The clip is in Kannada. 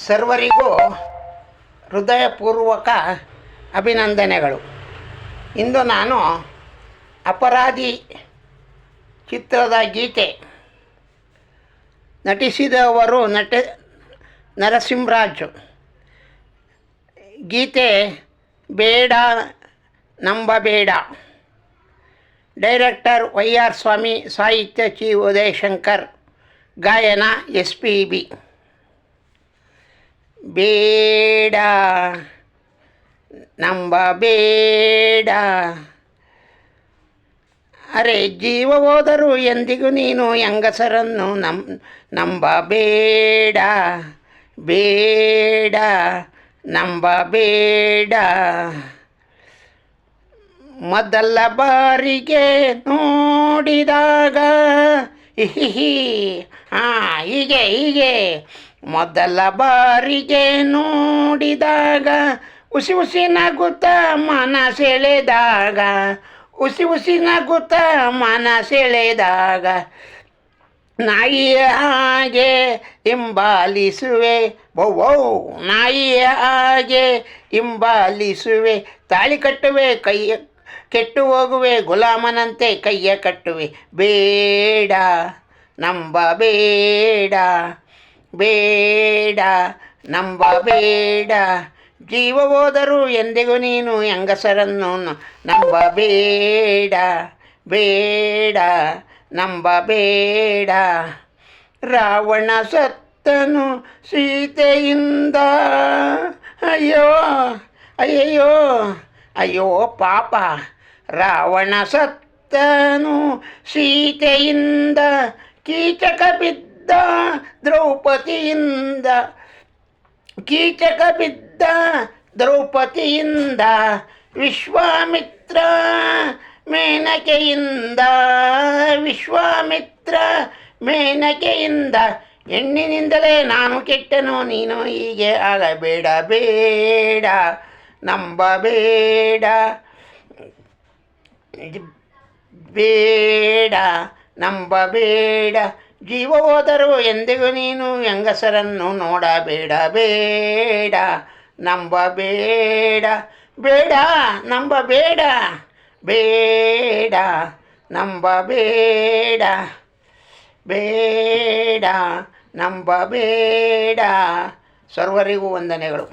ಸರ್ವರಿಗೂ ಹೃದಯಪೂರ್ವಕ ಅಭಿನಂದನೆಗಳು. ಇಂದು ನಾನು ಅಪರಾಧಿ ಚಿತ್ರದ ಗೀತೆ ನಟಿಸಿದವರು ನರಸಿಂಹರಾಜು. ಗೀತೆ ಬೇಡ ನಂಬಬೇಡ. ಡೈರೆಕ್ಟರ್ ವೈ.ಆರ್. ಸ್ವಾಮಿ, ಸಾಹಿತ್ಯ ಚಿ. ಉದಯಶಂಕರ್, ಗಾಯನ ಎಸ್.ಪಿ.ಬಿ. ಬೇಡ ನಂಬಬೇಡ, ಅರೆ ಜೀವ ಹೋದರೂ ಎಂದಿಗೂ ನೀನು ಹೆಂಗಸರನ್ನು ನಂಬಬೇಡ. ಬೇಡ ನಂಬಬೇಡ. ಮೊದಲ ಬಾರಿಗೆ ನೋಡಿದಾಗ ಹೀಗೆ ಮೊದಲ ಬಾರಿಗೆ ನೋಡಿದಾಗ ಉಸಿ ನಗುತ್ತಾ ಮನ ಸೆಳೆದಾಗ, ಉಸಿ ನಗುತ್ತಾ ಮನ ಸೆಳೆದಾಗ, ನಾಯಿಯ ಹಾಗೆ ಹಿಂಬಾಲಿಸುವೆ, ನಾಯಿಯ ಹಾಗೆ ಹಿಂಬಾಲಿಸುವೆ, ತಾಳಿ ಕಟ್ಟುವೆ, ಕೈಯ ಕೆಟ್ಟು ಹೋಗುವೆ, ಗುಲಾಮನಂತೆ ಕೈಯ ಕಟ್ಟುವೆ. ಬೇಡ ನಂಬಬೇಡ, ಬೇಡ ನಂಬಬೇಡ, ಜೀವ ಹೋದರೂ ಎಂದಿಗೂ ನೀನು ಹೆಂಗಸರನ್ನು ನಂಬಬೇಡ. ಬೇಡ ನಂಬಬೇಡ. ರಾವಣ ಸತ್ತನು ಸೀತೆಯಿಂದ, ಅಯ್ಯೋ ಅಯ್ಯಯ್ಯೋ ಅಯ್ಯೋ ಪಾಪ. ರಾವಣ ಸತ್ತನು ಸೀತೆಯಿಂದ, ಕೀಚಕ ಬಿದ್ದ ದ್ರೌಪದಿಯಿಂದ, ಕೀಚಕ ಬಿದ್ದ ದ್ರೌಪದಿಯಿಂದ, ವಿಶ್ವಾಮಿತ್ರ ಮೇನಕೆಯಿಂದ, ವಿಶ್ವಾಮಿತ್ರ ಮೇನಕೆಯಿಂದ, ಹೆಣ್ಣಿನಿಂದಲೇ ನಾನು ಕೆಟ್ಟನು, ನೀನು ಹೀಗೆ ಆಗಬೇಡ. ಬೇಡ ನಂಬಬೇಡ, ಬೇಡ ನಂಬಬೇಡ, ಜೀವ ಹೋದರೂ ಎಂದಿಗೂ ನೀನು ಹೆಂಗಸರನ್ನು ನೋಡಬೇಡ. ಬೇಡ ನಂಬಬೇಡ, ಬೇಡ ನಂಬಬೇಡ, ಬೇಡ ನಂಬಬೇಡ, ಬೇಡ ನಂಬಬೇಡ. ಸರ್ವರಿಗೂ ವಂದನೆಗಳು.